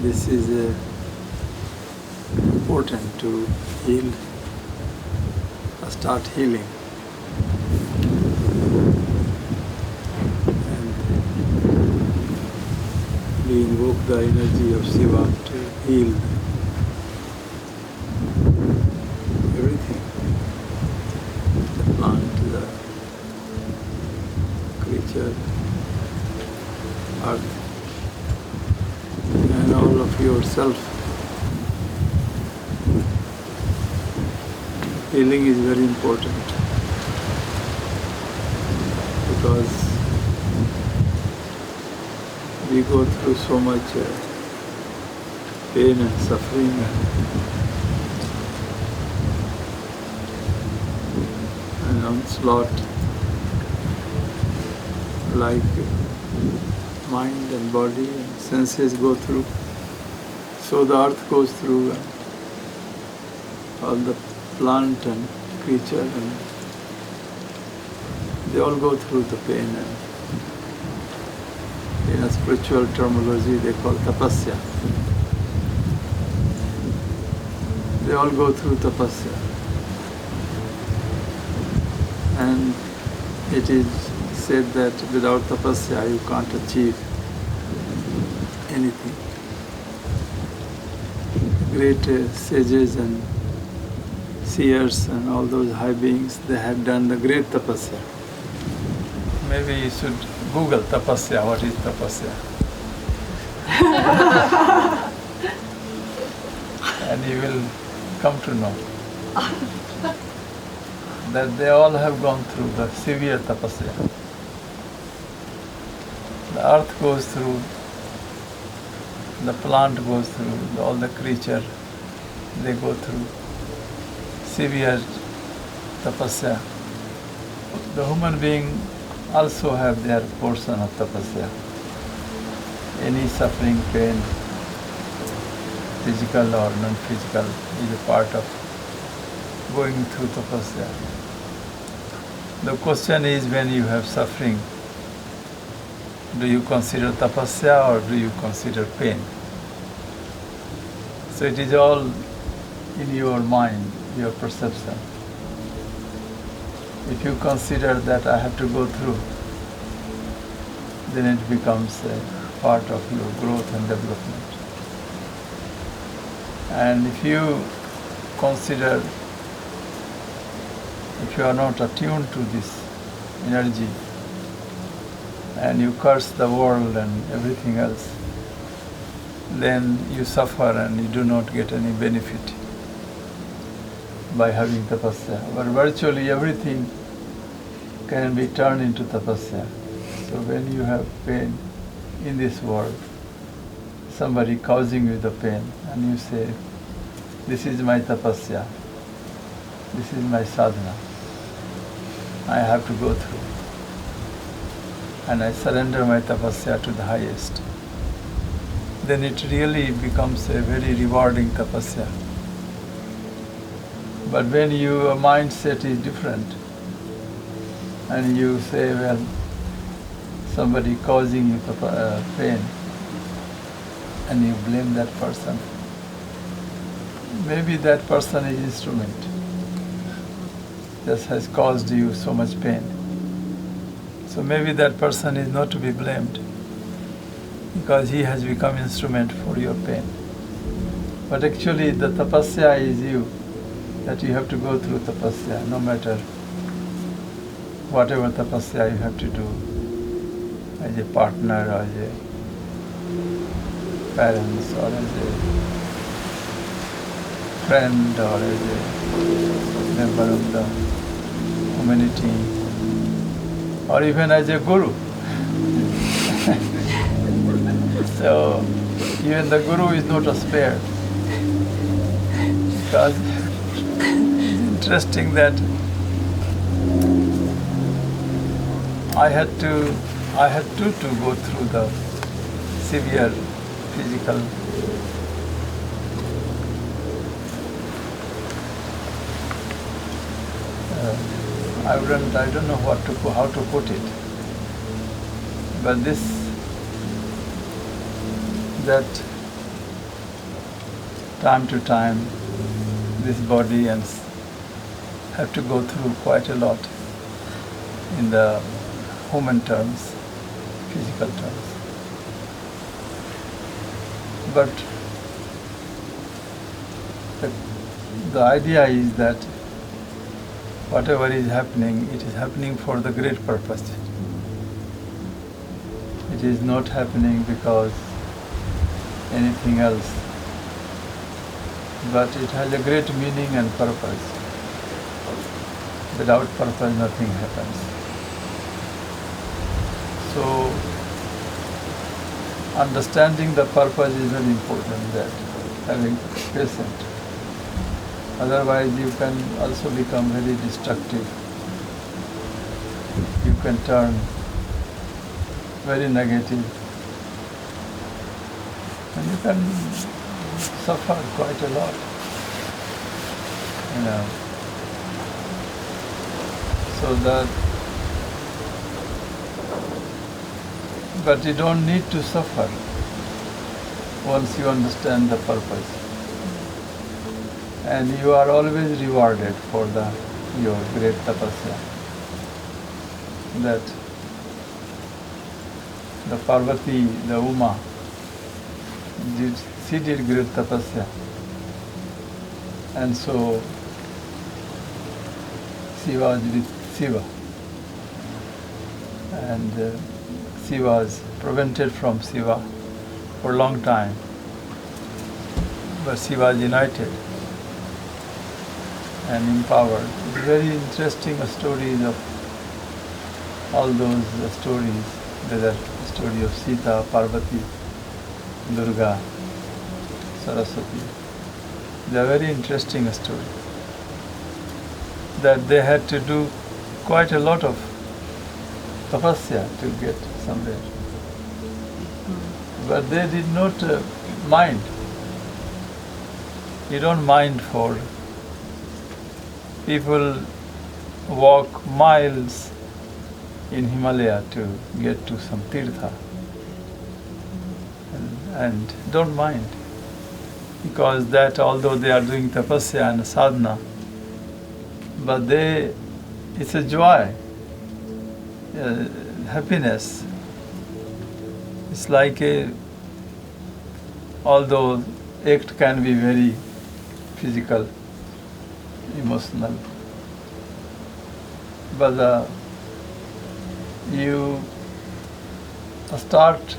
this is important to heal, start healing. And we invoke the energy of Shiva to heal everything, the plant, the creature, earth, and all of yourself. Healing is very important because we go through so much pain and suffering and onslaught, like mind and body and senses go through. So the earth goes through, and all the plant and creature, and they all go through the pain. And in a spiritual terminology they call tapasya. They all go through tapasya. And it is said that without tapasya you can't achieve anything. Great sages and seers and all those high beings, they have done the great tapasya. Maybe you should Google tapasya, what is tapasya? And you will come to know that they all have gone through the severe tapasya. The earth goes through, the plant goes through, all the creature, they go through severe tapasya. The human being also have their portion of tapasya. Any suffering, pain, physical or non-physical, is a part of going through tapasya. The question is, when you have suffering, do you consider tapasya or do you consider pain? So it is all in your mind, your perception. If you consider that I have to go through, then it becomes a part of your growth and development. And if you consider, if you are not attuned to this energy, and you curse the world and everything else, then you suffer and you do not get any benefit by having tapasya. But virtually everything can be turned into tapasya. So when you have pain in this world, somebody causing you the pain, and you say, this is my tapasya, this is my sadhana, I have to go through. And I surrender my tapasya to the highest. Then it really becomes a very rewarding tapasya. But when your mindset is different, and you say, well, somebody causing you pain, and you blame that person, maybe that person is instrument, just has caused you so much pain. So maybe that person is not to be blamed, because he has become instrument for your pain. But actually the tapasya is you, that you have to go through tapasya, no matter whatever tapasya you have to do, as a partner, or as a parents, or as a friend, or as a member of the community, or even as a guru. So even the guru is not spared, because it's interesting that I had to go through the severe physical I don't know how to put it, but that time to time this body and have to go through quite a lot in the human terms, physical terms. But the idea is that whatever is happening, it is happening for the great purpose. It is not happening because anything else, but it has a great meaning and purpose. Without purpose, nothing happens. So, understanding the purpose is very important, that having patience. Otherwise, you can also become very destructive. You can turn very negative. And you can suffer quite a lot. So that, but you don't need to suffer once you understand the purpose. And you are always rewarded for your great tapasya. That the Parvati, the Uma, she did great tapasya. And so she was with Shiva. And she was prevented from Shiva for a long time. But she was united and empowered. It's very interesting stories of all those stories. There are story of Sita, Parvati, Durga, Saraswati. They are very interesting stories. That they had to do quite a lot of tapasya to get somewhere. But they did not mind. You don't mind for people walk miles in Himalaya to get to some tirtha. And don't mind. Because that, although they are doing tapasya and sadhana, but it's a joy, happiness. It's like although act can be very physical, emotional, but you start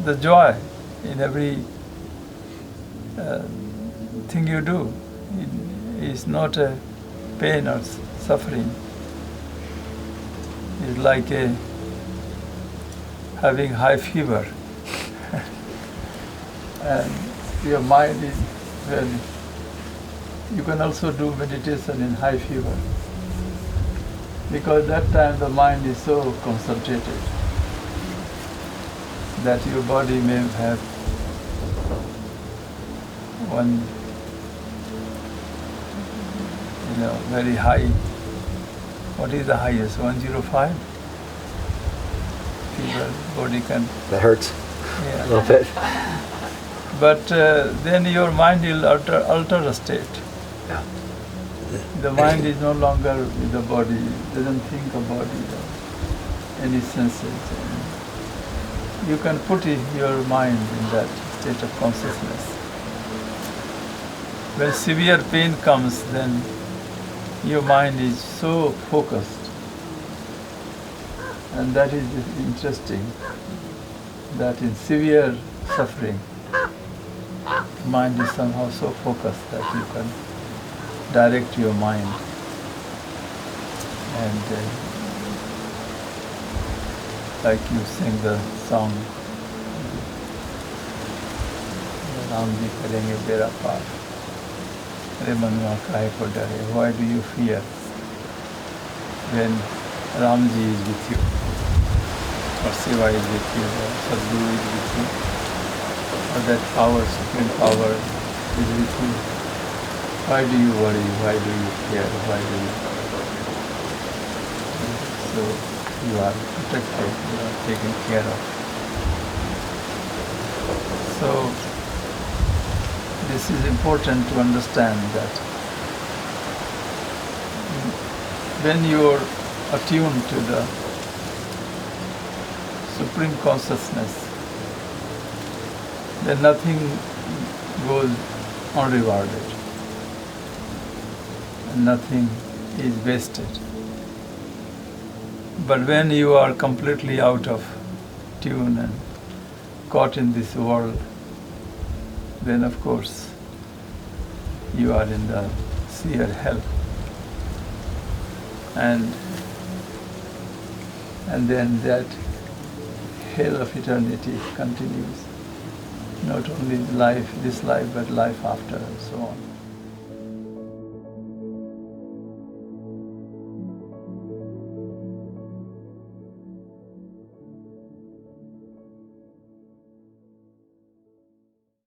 the joy in every thing you do. It is not a pain or suffering. It's like having high fever. And your mind is very... You can also do meditation in high fever, because that time the mind is so concentrated that your body may have one, very high. What is the highest? 105? Fever, body can... That hurts. Yeah. A little bit. But then your mind will alter a state. Yeah. The mind is no longer with the body, doesn't think of body or any senses. And you can put your mind in that state of consciousness. When severe pain comes, then your mind is so focused. And that is interesting, that in severe suffering, mind is somehow so focused that you can direct your mind. And like you sing the song, Ramji karenge bera paar. Re manwa kahe ko dare? Why do you fear when Ramji is with you, or Shiva is with you, or Sadguru is with you, or that power, supreme power is with you? Why do you worry? Why do you fear? Why do you... So you are protected, you are taken care of. So this is important to understand that when you are attuned to the Supreme Consciousness, then nothing goes unrewarded and nothing is wasted. But when you are completely out of tune and caught in this world, then of course you are in the sheer hell. And then that hell of eternity continues. Not only life, this life, but life after and so on.